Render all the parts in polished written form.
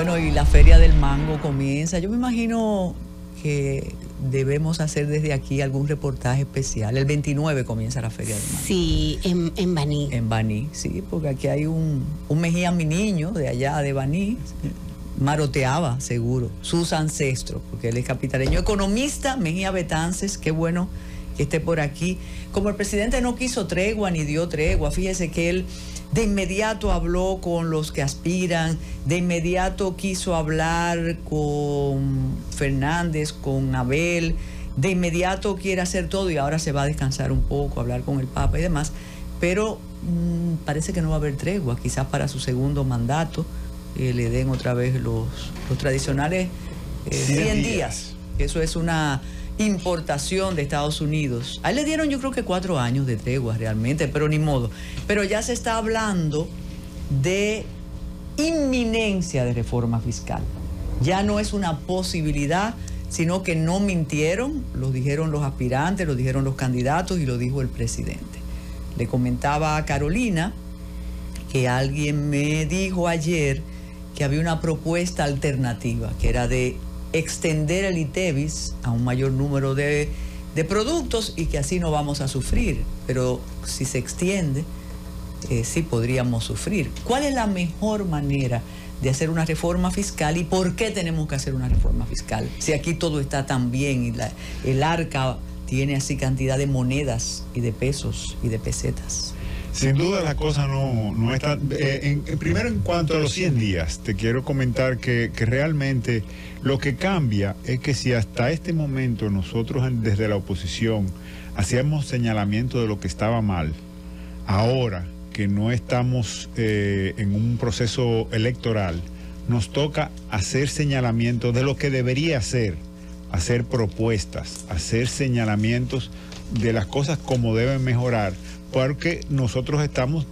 Bueno, y la Feria del Mango comienza. Yo me imagino que debemos hacer desde aquí algún reportaje especial. El 29 comienza la Feria del Mango. Sí, en Baní. En Baní, sí, porque aquí hay un Mejía, mi niño, de allá, de Baní, maroteaba, seguro, sus ancestros, porque él es capitaleño. Economista, Mejía Betances, qué bueno que esté por aquí. Como el presidente no quiso tregua ni dio tregua, fíjese que él de inmediato habló con los que aspiran, de inmediato quiso hablar con Fernández, con Abel, de inmediato quiere hacer todo y ahora se va a descansar un poco, hablar con el Papa y demás, pero parece que no va a haber tregua, quizás para su segundo mandato le den otra vez los tradicionales 100 días. Eso es una importación de Estados Unidos. A él le dieron yo creo que 4 años de tregua realmente, pero ni modo. Pero ya se está hablando de inminencia de reforma fiscal. Ya no es una posibilidad, sino que no mintieron, lo dijeron los aspirantes, lo dijeron los candidatos y lo dijo el presidente. Le comentaba a Carolina que alguien me dijo ayer que había una propuesta alternativa, que era de extender el ITEVIS a un mayor número de productos y que así no vamos a sufrir. Pero si se extiende, sí podríamos sufrir. ¿Cuál es la mejor manera de hacer una reforma fiscal y por qué tenemos que hacer una reforma fiscal? Si aquí todo está tan bien y el arca tiene así cantidad de monedas y de pesos y de pesetas. Sin duda la cosa no está... primero, en cuanto a los 100 días, te quiero comentar que realmente lo que cambia es que si hasta este momento nosotros desde la oposición hacíamos señalamiento de lo que estaba mal, ahora que no estamos en un proceso electoral, nos toca hacer señalamiento de lo que debería hacer propuestas, hacer señalamientos de las cosas como deben mejorar, porque nosotros estamos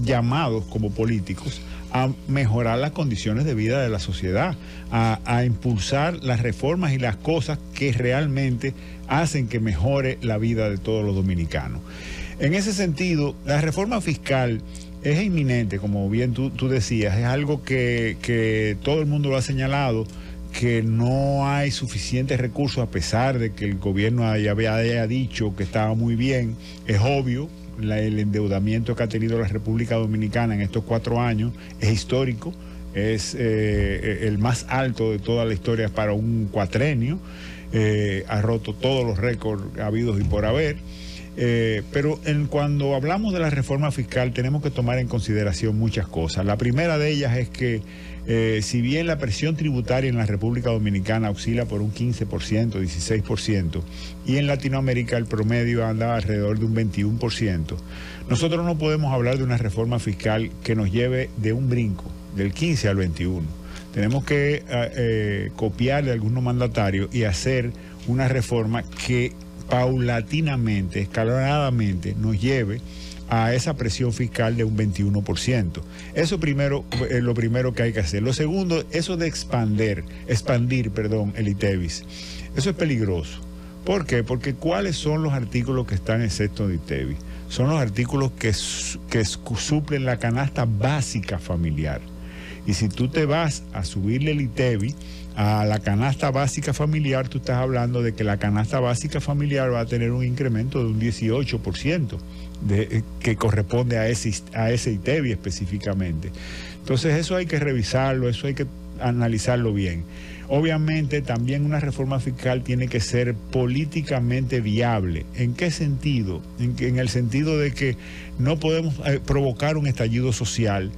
llamados como políticos a mejorar las condiciones de vida de la sociedad, a impulsar las reformas y las cosas que realmente hacen que mejore la vida de todos los dominicanos. En ese sentido, la reforma fiscal es inminente, como bien tú decías, es algo que todo el mundo lo ha señalado, que no hay suficientes recursos a pesar de que el gobierno haya dicho que estaba muy bien. Es obvio, el endeudamiento que ha tenido la República Dominicana en estos 4 años es histórico, es el más alto de toda la historia para un cuatrenio, ha roto todos los récords habidos y por haber. Pero cuando hablamos de la reforma fiscal tenemos que tomar en consideración muchas cosas. La primera de ellas es que si bien la presión tributaria en la República Dominicana oscila por un 15%, 16%, y en Latinoamérica el promedio anda alrededor de un 21%, nosotros no podemos hablar de una reforma fiscal que nos lleve de un brinco, del 15 al 21. Tenemos que copiar de algunos mandatarios y hacer una reforma que paulatinamente, escalonadamente, nos lleve a esa presión fiscal de un 21%. Eso primero, lo primero que hay que hacer. Lo segundo, eso de expandir, el ITEVIS. Eso es peligroso. ¿Por qué? Porque ¿cuáles son los artículos que están exentos de ITEVIS? Son los artículos que suplen la canasta básica familiar. Y si tú te vas a subirle el ITEVIS a la canasta básica familiar, tú estás hablando de que la canasta básica familiar va a tener un incremento de un 18%, que corresponde a ese ITEVIS específicamente. Entonces eso hay que revisarlo, eso hay que analizarlo bien. Obviamente también una reforma fiscal tiene que ser políticamente viable. ¿En qué sentido? En el sentido de que no podemos provocar un estallido social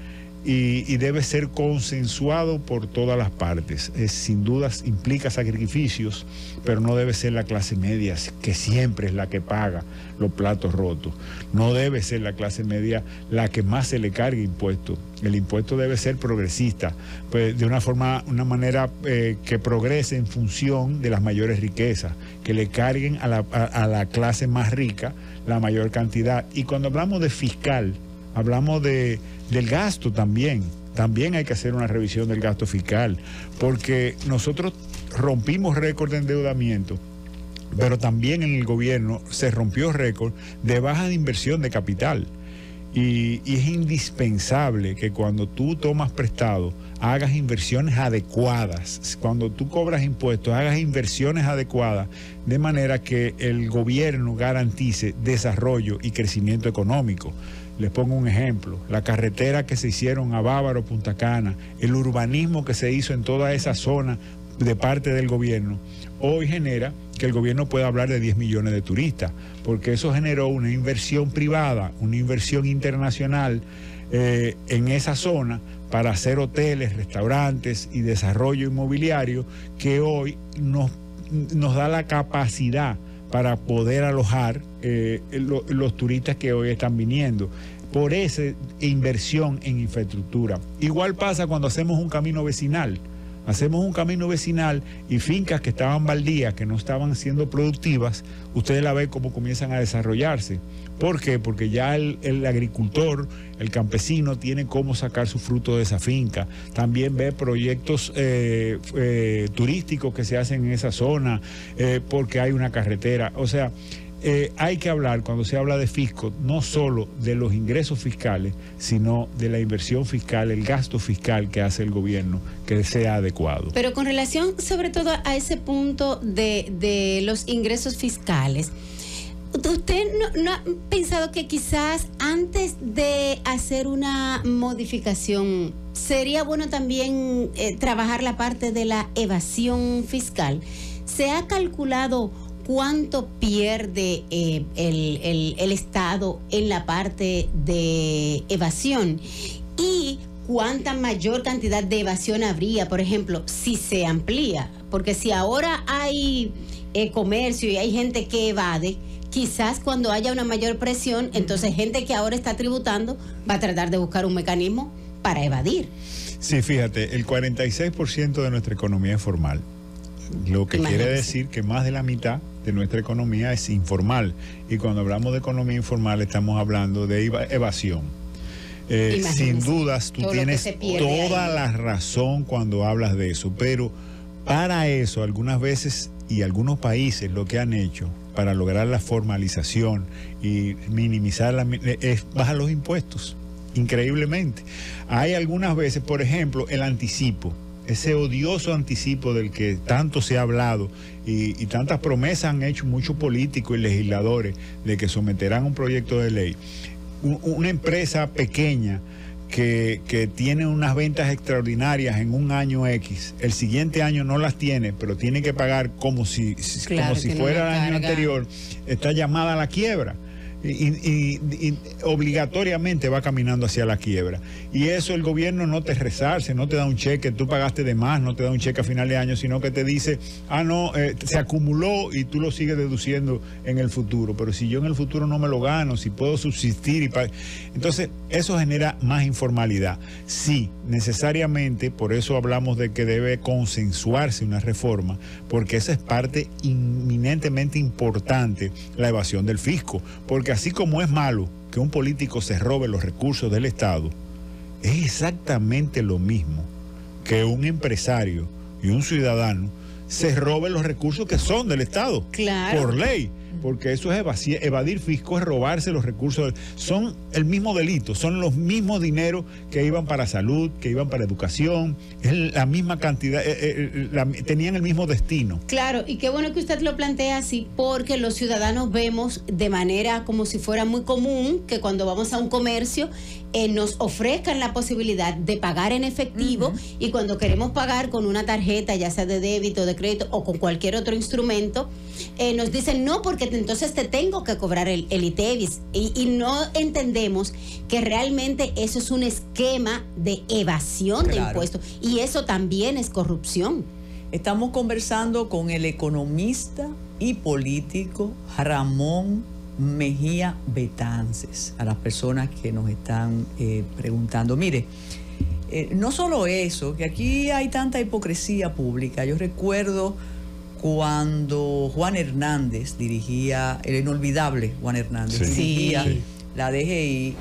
y debe ser consensuado por todas las partes. Sin dudas implica sacrificios, pero no debe ser la clase media, que siempre es la que paga los platos rotos. No debe ser la clase media la que más se le cargue impuestos. El impuesto debe ser progresista, pues, de una manera que progrese en función de las mayores riquezas, que le carguen a la clase más rica la mayor cantidad. Y cuando hablamos de fiscal, hablamos del gasto también. También hay que hacer una revisión del gasto fiscal, porque nosotros rompimos récord de endeudamiento, pero también en el gobierno se rompió récord de baja de inversión de capital. Y es indispensable que cuando tú tomas prestado hagas inversiones adecuadas. Cuando tú cobras impuestos, hagas inversiones adecuadas de manera que el gobierno garantice desarrollo y crecimiento económico. Les pongo un ejemplo: la carretera que se hicieron a Bávaro, Punta Cana, el urbanismo que se hizo en toda esa zona de parte del gobierno, hoy genera que el gobierno pueda hablar de 10 millones de turistas, porque eso generó una inversión privada, una inversión internacional en esa zona para hacer hoteles, restaurantes y desarrollo inmobiliario que hoy nos da la capacidad para poder alojar los turistas que hoy están viniendo por esa inversión en infraestructura. Igual pasa cuando hacemos un camino vecinal. Hacemos un camino vecinal y fincas que estaban baldías, que no estaban siendo productivas, ustedes la ven cómo comienzan a desarrollarse. ¿Por qué? Porque ya el agricultor, el campesino, tiene cómo sacar su fruto de esa finca. También ve proyectos turísticos que se hacen en esa zona porque hay una carretera. O sea, hay que hablar, cuando se habla de fisco, no solo de los ingresos fiscales, sino de la inversión fiscal, el gasto fiscal que hace el gobierno, que sea adecuado. Pero con relación sobre todo a ese punto de los ingresos fiscales, ¿usted no ha pensado que quizás antes de hacer una modificación sería bueno también trabajar la parte de la evasión fiscal? ¿Se ha calculado cuánto pierde el Estado en la parte de evasión y cuánta mayor cantidad de evasión habría, por ejemplo, si se amplía? Porque si ahora hay comercio y hay gente que evade, quizás cuando haya una mayor presión, entonces gente que ahora está tributando va a tratar de buscar un mecanismo para evadir. Sí, fíjate, el 46% de nuestra economía es formal. Lo que quiere decir que más de la mitad de nuestra economía es informal. Y cuando hablamos de economía informal estamos hablando de evasión. Sin dudas, tú tienes toda la razón cuando hablas de eso. Pero para eso, algunas veces y algunos países lo que han hecho para lograr la formalización y minimizar es bajar los impuestos. Increíblemente. Hay algunas veces, por ejemplo, el anticipo. Ese odioso anticipo del que tanto se ha hablado y tantas promesas han hecho muchos políticos y legisladores de que someterán un proyecto de ley. Una empresa pequeña que tiene unas ventas extraordinarias en un año X, el siguiente año no las tiene, pero tiene que pagar como si fuera el año anterior, está llamada a la quiebra. Y obligatoriamente va caminando hacia la quiebra. Y eso el gobierno no te resarce, no te da un cheque, tú pagaste de más, no te da un cheque a final de año, sino que te dice, se acumuló y tú lo sigues deduciendo en el futuro. Pero si yo en el futuro no me lo gano, si puedo subsistir, entonces eso genera más informalidad. Sí, necesariamente, por eso hablamos de que debe consensuarse una reforma, porque esa es parte inminentemente importante, la evasión del fisco. Porque así como es malo que un político se robe los recursos del Estado, es exactamente lo mismo que un empresario y un ciudadano se robe los recursos que son del Estado, claro, por ley. Porque eso es evadir fisco, es robarse los recursos. Son el mismo delito, son los mismos dineros que iban para salud, que iban para educación, es la misma cantidad, tenían el mismo destino. Claro, y qué bueno que usted lo plantea así, porque los ciudadanos vemos de manera como si fuera muy común que cuando vamos a un comercio nos ofrezcan la posibilidad de pagar en efectivo, y cuando queremos pagar con una tarjeta, ya sea de débito, de crédito o con cualquier otro instrumento, nos dicen no, porque entonces te tengo que cobrar el ITEVIS, y no entendemos que realmente eso es un esquema de evasión de impuestos, y eso también es corrupción. Estamos conversando con el economista y político Ramón Mejía Betances, a las personas que nos están preguntando. Mire, no solo eso, que aquí hay tanta hipocresía pública. Yo recuerdo cuando Juan Hernández dirigía, el inolvidable Juan Hernández, dirigía la DGI,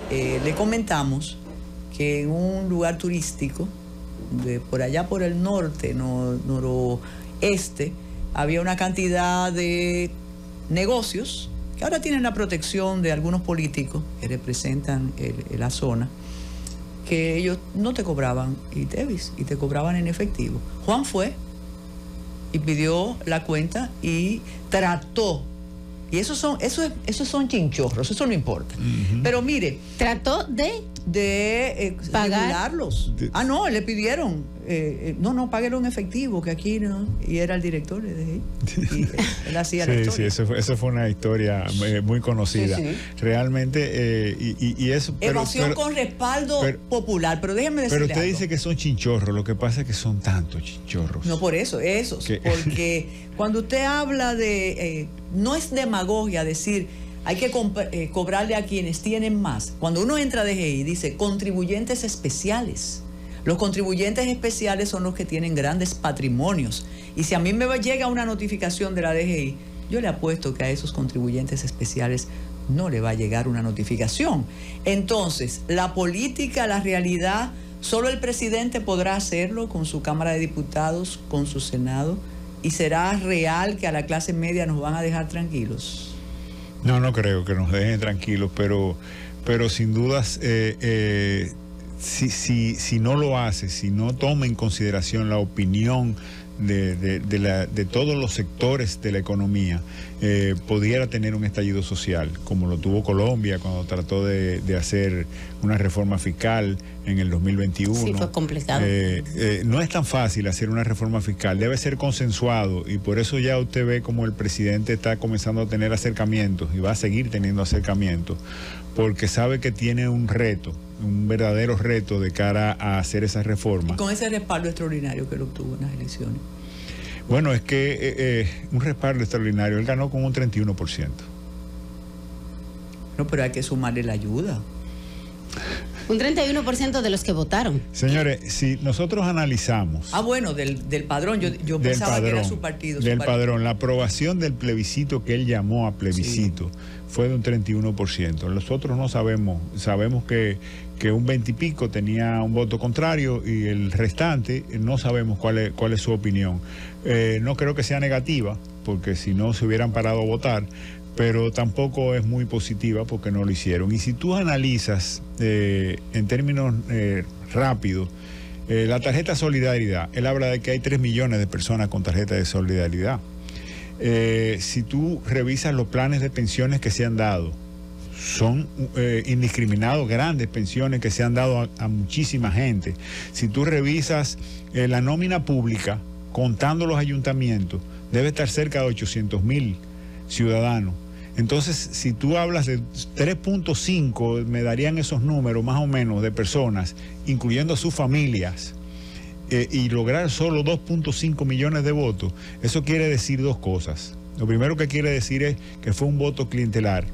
le comentamos que en un lugar turístico, por allá por el norte, noroeste, había una cantidad de negocios que ahora tienen la protección de algunos políticos que representan la zona, que ellos no te cobraban ITEVIS y te cobraban en efectivo. Juan fue y pidió la cuenta y trató. Y esos son chinchorros, eso no importa. Pero mire, trató de pagarlos. No, le pidieron, no, páguelo en efectivo, que aquí no. Y era el director de DGI. Y él hacía la historia. Sí, eso fue una historia muy conocida. Sí. Realmente, y eso... Evasión con respaldo popular, pero déjeme decirle Pero usted algo. dice que son chinchorros, lo que pasa es que son tantos chinchorros. No, por eso, esos. Porque cuando usted habla de... no es demagogia decir... hay que cobrarle a quienes tienen más. Cuando uno entra a DGI, dice contribuyentes especiales. Los contribuyentes especiales son los que tienen grandes patrimonios. Y si a mí me llega una notificación de la DGI, yo le apuesto que a esos contribuyentes especiales no le va a llegar una notificación. Entonces, la política, la realidad, solo el presidente podrá hacerlo con su Cámara de Diputados, con su Senado, y será real que a la clase media nos van a dejar tranquilos. No creo que nos dejen tranquilos, pero sin dudas, si no lo hace, si no toma en consideración la opinión de todos los sectores de la economía, pudiera tener un estallido social, como lo tuvo Colombia cuando trató de hacer una reforma fiscal en el 2021. Sí, fue complicado. No es tan fácil hacer una reforma fiscal, debe ser consensuado, y por eso ya usted ve como el presidente está comenzando a tener acercamientos y va a seguir teniendo acercamientos, porque sabe que tiene un reto, un verdadero reto de cara a hacer esa reforma. Con ese respaldo extraordinario que lo obtuvo en las elecciones. Bueno, es que un respaldo extraordinario, él ganó con un 31%. No, pero hay que sumarle la ayuda. Un 31% de los que votaron. Señores, si nosotros analizamos... Bueno, del padrón, yo pensaba que era su partido. Padrón, la aprobación del plebiscito que él llamó a plebiscito fue de un 31%. Los otros no sabemos que un 20 y pico tenía un voto contrario y el restante no sabemos cuál es su opinión. No creo que sea negativa, porque si no se hubieran parado a votar, pero tampoco es muy positiva porque no lo hicieron. Y si tú analizas en términos rápidos, la tarjeta Solidaridad, él habla de que hay 3 millones de personas con tarjeta de solidaridad. Si tú revisas los planes de pensiones que se han dado, son indiscriminados, grandes pensiones que se han dado a muchísima gente. Si tú revisas la nómina pública, contando los ayuntamientos, debe estar cerca de 800,000 ciudadanos. Entonces, si tú hablas de 3.5, me darían esos números más o menos de personas, incluyendo sus familias, y lograr solo 2.5 millones de votos, eso quiere decir dos cosas. Lo primero que quiere decir es que fue un voto clientelar.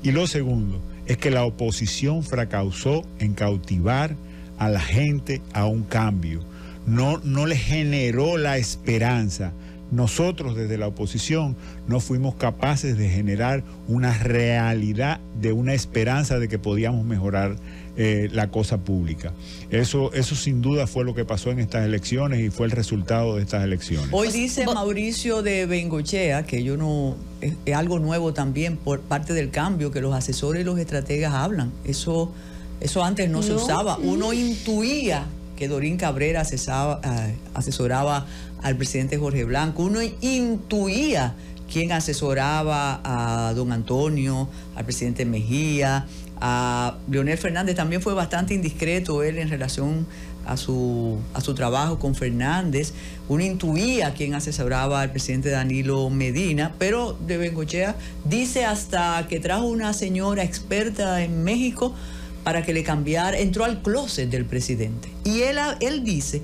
Y lo segundo es que la oposición fracasó en cautivar a la gente a un cambio. No le generó la esperanza. Nosotros desde la oposición no fuimos capaces de generar una realidad de una esperanza de que podíamos mejorar la cosa pública. Eso sin duda fue lo que pasó en estas elecciones y fue el resultado de estas elecciones. Hoy dice Mauricio de Bengochea, que es algo nuevo también por parte del cambio, que los asesores y los estrategas hablan. Eso antes no se usaba. Uno intuía que Dorín Cabrera asesoraba al presidente Jorge Blanco. Uno intuía quién asesoraba a don Antonio, al presidente Mejía, a Leonel Fernández. También fue bastante indiscreto él en relación a su trabajo con Fernández. Uno intuía quién asesoraba al presidente Danilo Medina, pero de Bengochea dice hasta que trajo una señora experta en México para que le cambiara, entró al closet del presidente. Y él dice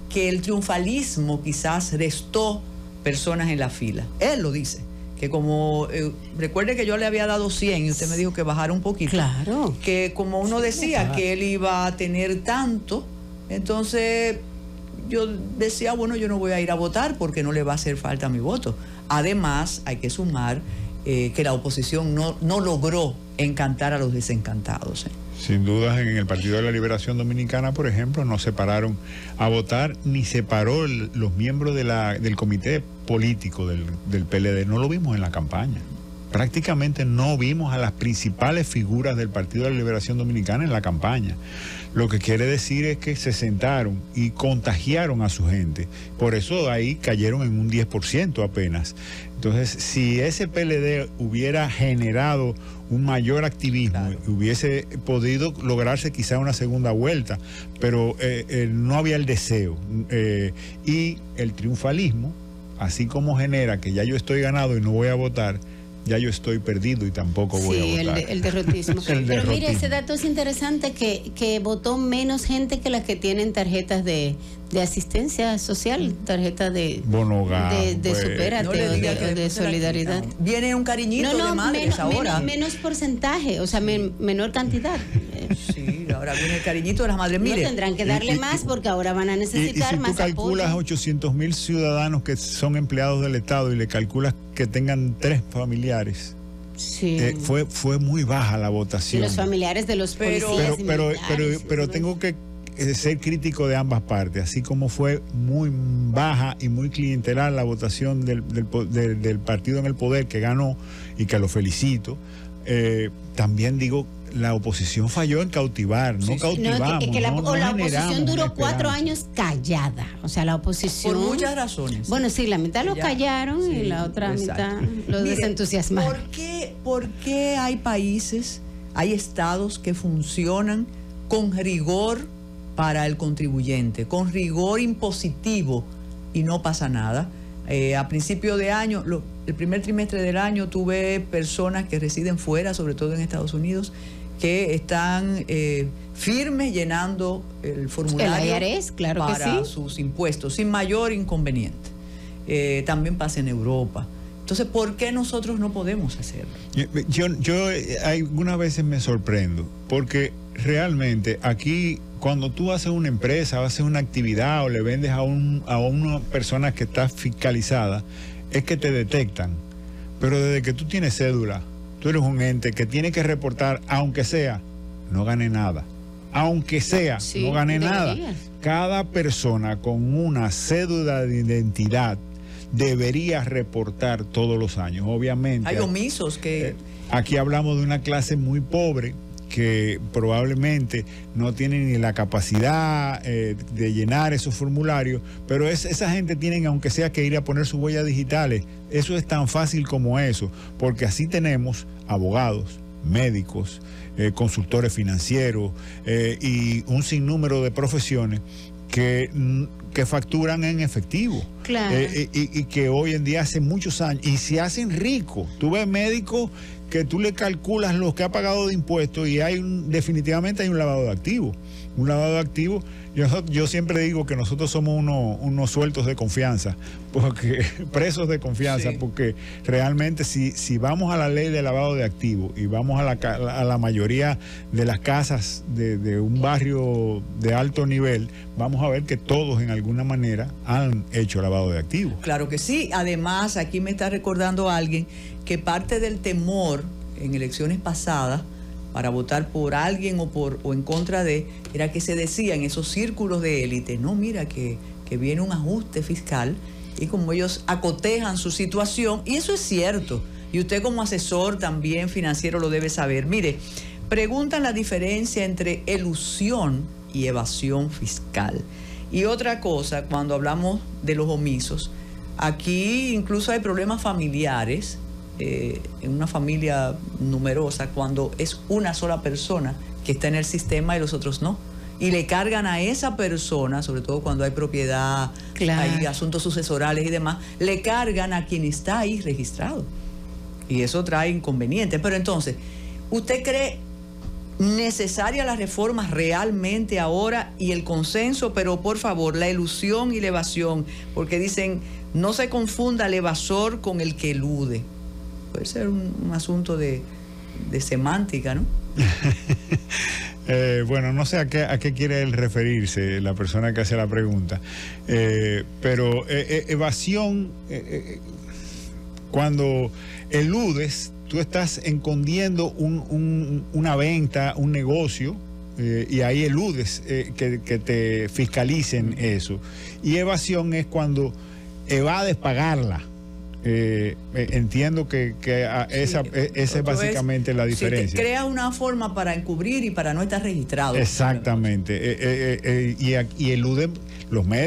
que el triunfalismo quizás restó personas en la fila. Él lo dice, que como, recuerde que yo le había dado 100 y usted me dijo que bajara un poquito. Claro. Que como uno decía que él iba a tener tanto, entonces yo decía, bueno, yo no voy a ir a votar porque no le va a hacer falta mi voto. Además, hay que sumar que la oposición no logró encantar a los desencantados. Sin duda, en el Partido de la Liberación Dominicana, por ejemplo, no se pararon a votar, ni se paró los miembros del comité político del PLD. No lo vimos en la campaña. prácticamente no vimos a las principales figuras del Partido de la Liberación Dominicana en la campaña. Lo que quiere decir es que se sentaron y contagiaron a su gente. Por eso ahí cayeron en un 10% apenas. Entonces, si ese PLD hubiera generado un mayor activismo, claro, hubiese podido lograrse quizá una segunda vuelta, pero no había el deseo. Y el triunfalismo, así como genera que ya yo estoy ganado y no voy a votar, ya yo estoy perdido y tampoco voy a votar. El derrotismo. Pero derrotismo. mire, ese dato es interesante, que votó menos gente que las que tienen tarjetas de asistencia social, tarjetas de Bonoga, de Supérate, no o de solidaridad. Viene un cariñito de madres ahora. Menos porcentaje, o sea, menor cantidad. Sí, ahora viene el cariñito de las madres. Mire, no tendrán que darle más porque ahora van a necesitar más apoyo. Si tú calculas 800,000 ciudadanos que son empleados del Estado y le calculas que tengan 3 familiares, sí, fue muy baja la votación. Y los familiares de los policías pero tengo que ser crítico de ambas partes, así como fue muy baja y muy clientelar la votación del partido en el poder que ganó y que lo felicito, también digo, la oposición falló en cautivar, no cautivamos. La oposición duró 4 años callada, o sea, la oposición... Por muchas razones. Bueno, sí, la mitad lo callaron, sí, y la otra mitad lo desentusiasmaron. ¿Por qué hay países, hay estados que funcionan con rigor para el contribuyente, con rigor impositivo y no pasa nada? A principio de año, el primer trimestre del año, tuve personas que residen fuera, sobre todo en Estados Unidos, que están firmes llenando el formulario claro para que sí, sus impuestos, sin mayor inconveniente. También pasa en Europa. Entonces, ¿por qué nosotros no podemos hacerlo? Yo algunas veces me sorprendo, porque realmente aquí, cuando tú haces una empresa, haces una actividad o le vendes a una persona que está fiscalizada, es que te detectan. Pero desde que tú tienes cédula, tú eres un ente que tiene que reportar, aunque sea, no gane nada. Aunque sea, sí, no gane nada. Cada persona con una cédula de identidad debería reportar todos los años. Obviamente hay omisos que... Aquí hablamos de una clase muy pobre que probablemente no tiene ni la capacidad de llenar esos formularios, pero esa gente tienen, aunque sea, que ir a poner sus huellas digitales. Eso es tan fácil como eso, porque así tenemos abogados, médicos, consultores financieros y un sinnúmero de profesiones que facturan en efectivo. Claro. Y que hoy en día, hace muchos años, y se hacen ricos. Tú ves médicos que tú le calculas lo que ha pagado de impuestos y definitivamente hay un lavado de activos. Un lavado de activos. Yo siempre digo que nosotros somos unos sueltos de confianza, presos de confianza, sí, porque realmente si vamos a la ley de lavado de activos y vamos a la mayoría de las casas de un barrio de alto nivel, vamos a ver que todos en alguna manera han hecho lavado de activos. Claro que sí. Además, aquí me está recordando alguien que parte del temor en elecciones pasadas para votar por alguien o en contra de, era que se decía en esos círculos de élite, no, mira que viene un ajuste fiscal, y como ellos acotejan su situación, y eso es cierto, y usted como asesor también financiero lo debe saber. Mire, preguntan la diferencia entre elusión y evasión fiscal. Y otra cosa, cuando hablamos de los omisos, aquí incluso hay problemas familiares, en una familia numerosa, cuando es una sola persona que está en el sistema y los otros no. Y le cargan a esa persona, sobre todo cuando hay propiedad, claro, hay asuntos sucesorales y demás, le cargan a quien está ahí registrado. Y eso trae inconvenientes. Pero entonces, ¿usted cree necesaria la reforma realmente ahora y el consenso? Pero por favor, la elusión y la evasión, porque dicen, no se confunda el evasor con el que elude. Puede ser un asunto de semántica, ¿no? Bueno, no sé a qué quiere él referirse, la persona que hace la pregunta. Pero evasión, cuando eludes, tú estás escondiendo una venta, un negocio, y ahí eludes que te fiscalicen eso. Y evasión es cuando evades pagarla. entiendo que esa es básicamente la diferencia. Si te creas una forma para encubrir y para no estar registrado. Exactamente. Y eluden,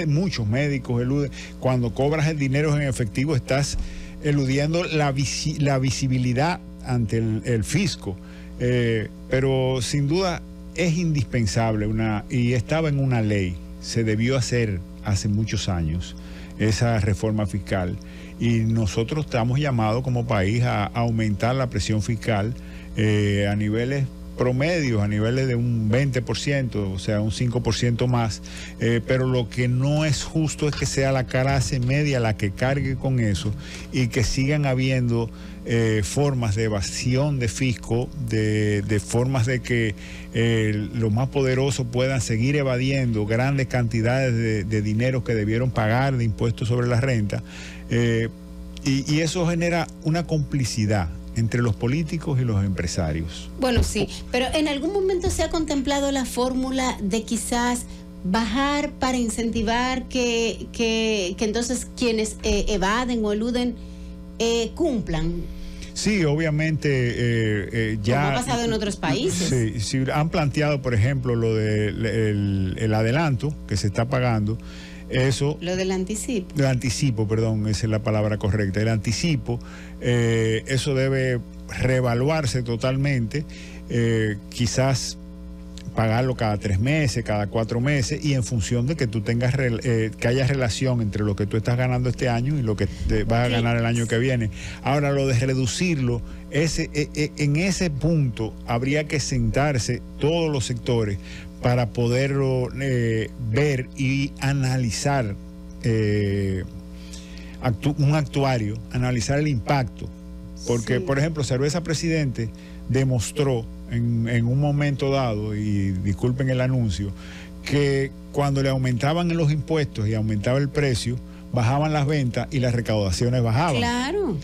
muchos médicos eluden. Cuando cobras el dinero en efectivo, estás eludiendo la visibilidad ante el fisco. Pero sin duda es indispensable y estaba en una ley, se debió hacer hace muchos años esa reforma fiscal, y nosotros estamos llamados como país a aumentar la presión fiscal a niveles promedios, a niveles de un 20%, o sea, un 5% más, pero lo que no es justo es que sea la clase media la que cargue con eso y que sigan habiendo formas de evasión de fisco, de formas de que los más poderosos puedan seguir evadiendo grandes cantidades de dinero que debieron pagar de impuestos sobre la renta, y eso genera una complicidad entre los políticos y los empresarios. Bueno, sí, pero en algún momento se ha contemplado la fórmula de quizás bajar para incentivar que entonces quienes evaden o eluden cumplan. Sí, obviamente ya... Como ha pasado en otros países. Sí, han planteado, por ejemplo, lo del el adelanto que se está pagando. Eso, lo del anticipo. El anticipo, perdón, esa es la palabra correcta. El anticipo, eso debe reevaluarse totalmente, quizás pagarlo cada 3 meses, cada 4 meses, y en función de que tú tengas que haya relación entre lo que tú estás ganando este año y lo que te vas a ganar el año que viene. Ahora, lo de reducirlo, en ese punto habría que sentarse todos los sectores para poderlo ver y analizar un actuario, analizar el impacto. Porque, por ejemplo, Cerveza Presidente demostró en un momento dado, y disculpen el anuncio, que cuando le aumentaban los impuestos y aumentaba el precio, bajaban las ventas y las recaudaciones bajaban. Claro.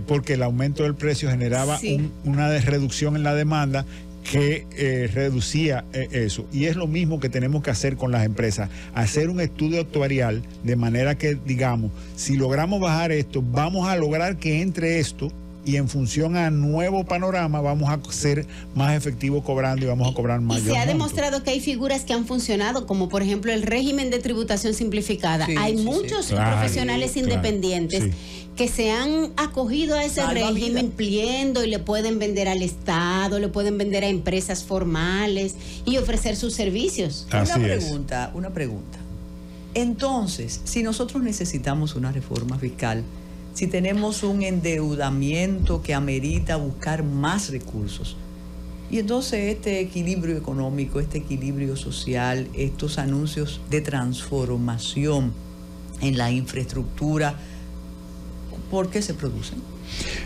Porque el aumento del precio generaba una reducción en la demanda que reducía eso. Y es lo mismo que tenemos que hacer con las empresas, hacer un estudio actuarial de manera que, digamos, si logramos bajar esto, vamos a lograr que entre esto, y en función a nuevo panorama vamos a ser más efectivos cobrando y vamos a cobrar mayor. Y se ha demostrado que hay figuras que han funcionado, como por ejemplo el régimen de tributación simplificada. Hay muchos profesionales independientes que se han acogido a ese régimen cumpliendo, y le pueden vender al Estado, le pueden vender a empresas formales y ofrecer sus servicios. Una pregunta. Entonces, si nosotros necesitamos una reforma fiscal, si tenemos un endeudamiento que amerita buscar más recursos, y entonces este equilibrio económico, este equilibrio social, estos anuncios de transformación en la infraestructura, ¿por qué se producen?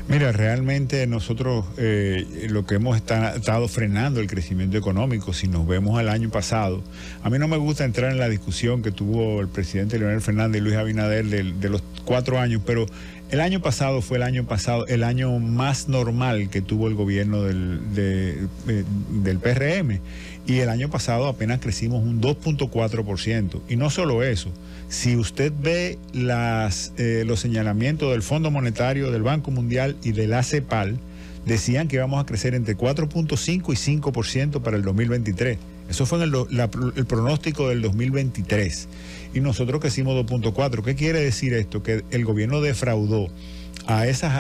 Mira, realmente nosotros lo que hemos estado frenando el crecimiento económico, si nos vemos al año pasado, a mí no me gusta entrar en la discusión que tuvo el presidente Leonel Fernández y Luis Abinader de los 4 años, pero el año pasado fue el año más normal que tuvo el gobierno del PRM, y el año pasado apenas crecimos un 2.4%. Y no solo eso, si usted ve los señalamientos del Fondo Monetario, del Banco Mundial y de la CEPAL, decían que íbamos a crecer entre 4.5 y 5% para el 2023. Eso fue el pronóstico del 2023. Y nosotros crecimos 2.4. ¿Qué quiere decir esto? Que el gobierno defraudó a esos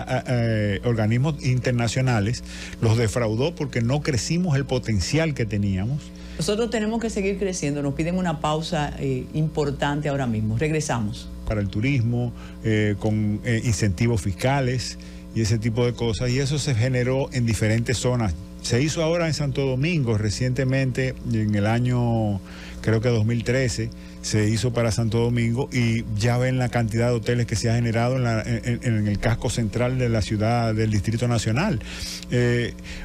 organismos internacionales, los defraudó porque no crecimos el potencial que teníamos. Nosotros tenemos que seguir creciendo. Nos piden una pausa importante ahora mismo. Regresamos. Para el turismo, con incentivos fiscales y ese tipo de cosas. Y eso se generó en diferentes zonas. Se hizo ahora en Santo Domingo recientemente, en el año, creo que 2013, se hizo para Santo Domingo, y ya ven la cantidad de hoteles que se ha generado en el casco central de la ciudad, del Distrito Nacional.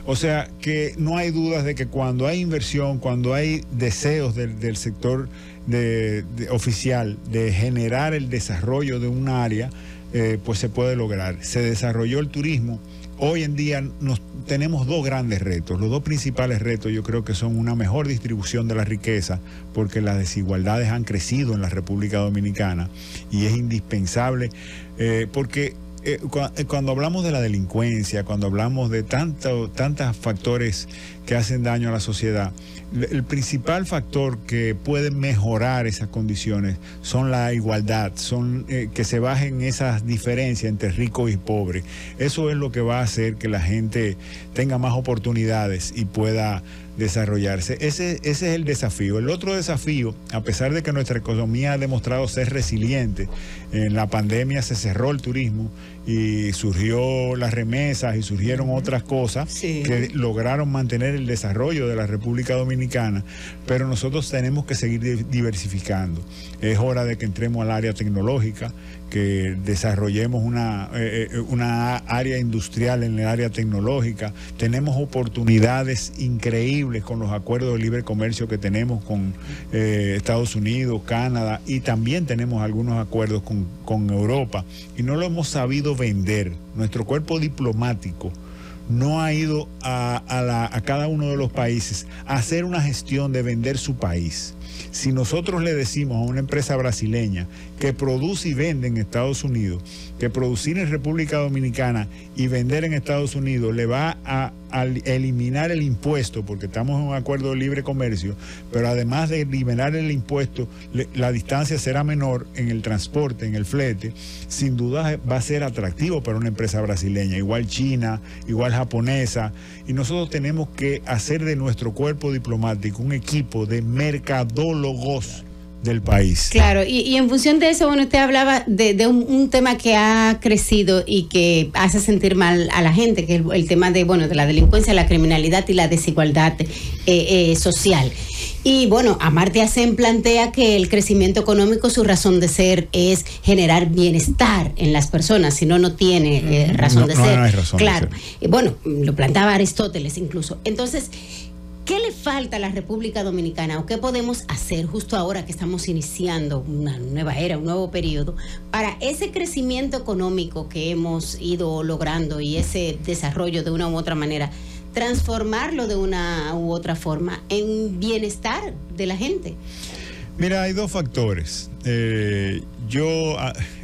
O sea que no hay dudas de que cuando hay inversión, cuando hay deseos del sector oficial de generar el desarrollo de un área, pues se puede lograr. Se desarrolló el turismo. Hoy en día tenemos 2 grandes retos. Los 2 principales retos yo creo que son una mejor distribución de la riqueza, porque las desigualdades han crecido en la República Dominicana, y es indispensable, porque cuando hablamos de la delincuencia, cuando hablamos de tantos factores que hacen daño a la sociedad, el principal factor que puede mejorar esas condiciones son la igualdad, son que se bajen esas diferencias entre ricos y pobres. Eso es lo que va a hacer que la gente tenga más oportunidades y pueda desarrollarse. Ese es el desafío. El otro desafío, a pesar de que nuestra economía ha demostrado ser resiliente, en la pandemia se cerró el turismo y surgió las remesas y surgieron otras cosas que lograron mantener el desarrollo de la República Dominicana, pero nosotros tenemos que seguir diversificando. Es hora de que entremos al área tecnológica, que desarrollemos una área industrial en el área tecnológica. Tenemos oportunidades increíbles con los acuerdos de libre comercio que tenemos con Estados Unidos, Canadá, y también tenemos algunos acuerdos con Europa, y no lo hemos sabido vender. Nuestro cuerpo diplomático no ha ido a cada uno de los países a hacer una gestión de vender su país. Si nosotros le decimos a una empresa brasileña que produce y vende en Estados Unidos, que producir en República Dominicana y vender en Estados Unidos le va a eliminar el impuesto, porque estamos en un acuerdo de libre comercio, pero además de eliminar el impuesto, la distancia será menor en el transporte, en el flete, sin duda va a ser atractivo para una empresa brasileña, igual china, igual japonesa, y nosotros tenemos que hacer de nuestro cuerpo diplomático un equipo de mercadólogos del país. Claro, y en función de eso, bueno, usted hablaba de un tema que ha crecido y que hace sentir mal a la gente, que es el tema de la delincuencia, la criminalidad y la desigualdad social. Y bueno, Amartya Sen plantea que el crecimiento económico, su razón de ser es generar bienestar en las personas, si no, no tiene razón de ser. No hay razón claro. de ser. Bueno, lo planteaba Aristóteles incluso. Entonces, ¿qué le falta a la República Dominicana o qué podemos hacer justo ahora que estamos iniciando una nueva era, un nuevo periodo, para ese crecimiento económico que hemos ido logrando y ese desarrollo de una u otra manera, transformarlo de una u otra forma en bienestar de la gente? Mira, hay dos factores. Y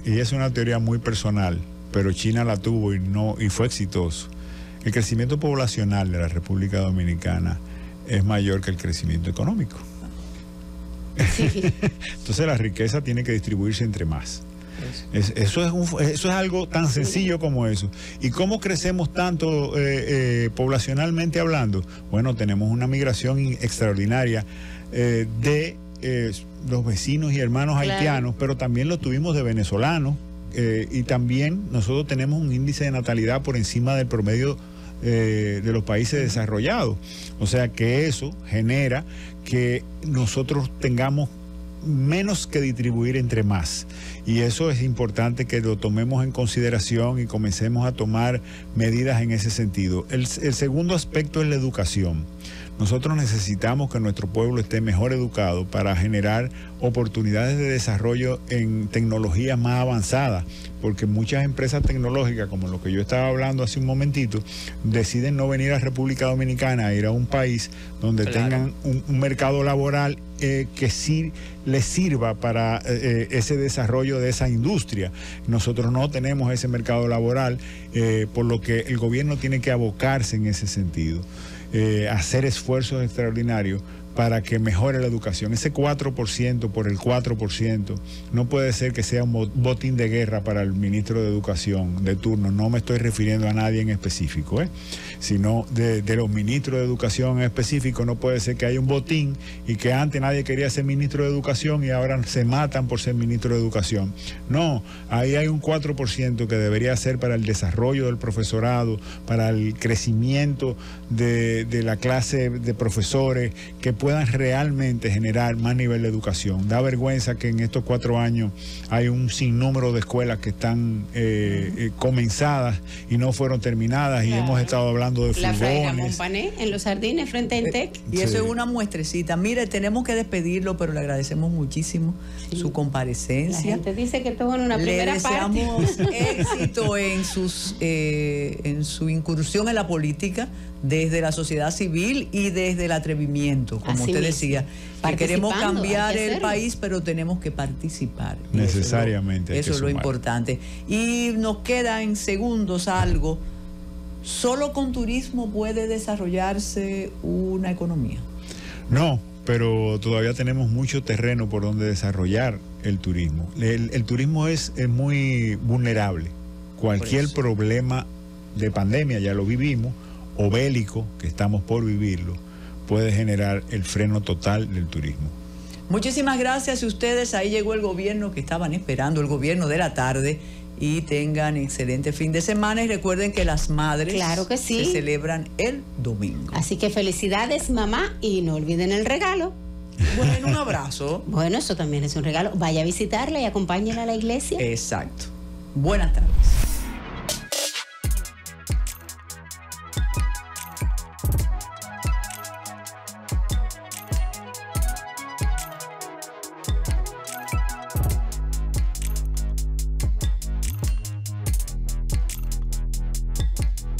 es una teoría muy personal, pero China la tuvo y fue exitoso. El crecimiento poblacional de la República Dominicana es mayor que el crecimiento económico. Sí. Entonces la riqueza tiene que distribuirse entre más. Eso es algo tan sencillo como eso. ¿Y cómo crecemos tanto poblacionalmente hablando? Bueno, tenemos una migración extraordinaria de los vecinos y hermanos haitianos, pero también lo tuvimos de venezolanos, y también nosotros tenemos un índice de natalidad por encima del promedio de los países desarrollados. O sea que eso genera que nosotros tengamos menos que distribuir entre más, y eso es importante que lo tomemos en consideración y comencemos a tomar medidas en ese sentido. El segundo aspecto es la educación. Nosotros necesitamos que nuestro pueblo esté mejor educado para generar oportunidades de desarrollo en tecnologías más avanzadas, porque muchas empresas tecnológicas, como lo que yo estaba hablando hace un momentito, deciden no venir a República Dominicana, a ir a un país donde tengan un mercado laboral que sí les sirva para ese desarrollo de esa industria. Nosotros no tenemos ese mercado laboral, por lo que el gobierno tiene que abocarse en ese sentido. Hacer esfuerzos extraordinarios para que mejore la educación. Ese 4% por el 4% no puede ser que sea un botín de guerra para el ministro de Educación de turno. No me estoy refiriendo a nadie en específico, sino de los ministros de Educación en específico. No puede ser que haya un botín y que antes nadie quería ser ministro de Educación y ahora se matan por ser ministro de Educación. No, ahí hay un 4% que debería ser para el desarrollo del profesorado, para el crecimiento de la clase de profesores, que puedan realmente generar más nivel de educación. Da vergüenza que en estos 4 años hay un sinnúmero de escuelas que están comenzadas y no fueron terminadas, y hemos estado hablando de la Freire furgones. Montpané en Los Jardines frente a Intec. Y eso es una muestrecita. Mire, tenemos que despedirlo, pero le agradecemos muchísimo su comparecencia. La gente dice que estuvo en una primera parte. Le deseamos éxito en su incursión en la política, desde la sociedad civil y desde el atrevimiento. como Así usted mismo. decía, que queremos Participando, cambiar hay que el hacerlo. país, pero tenemos que participar. Necesariamente hay Eso que es lo sumar. importante. Y nos queda en segundos algo. ¿Solo con turismo puede desarrollarse una economía? No, pero todavía tenemos mucho terreno por donde desarrollar el turismo. El turismo es muy vulnerable. Cualquier eso. problema de pandemia, ya lo vivimos, o bélico, que estamos por vivirlo, puede generar el freno total del turismo. Muchísimas gracias. Y ustedes, ahí llegó el gobierno que estaban esperando, el gobierno de la tarde. Y tengan excelente fin de semana. Y recuerden que las madres Claro que sí. se celebran el domingo. Así que felicidades, mamá, y no olviden el regalo. Bueno, un abrazo. Bueno, eso también es un regalo. Vaya a visitarla y acompáñela a la iglesia. Exacto. Buenas tardes.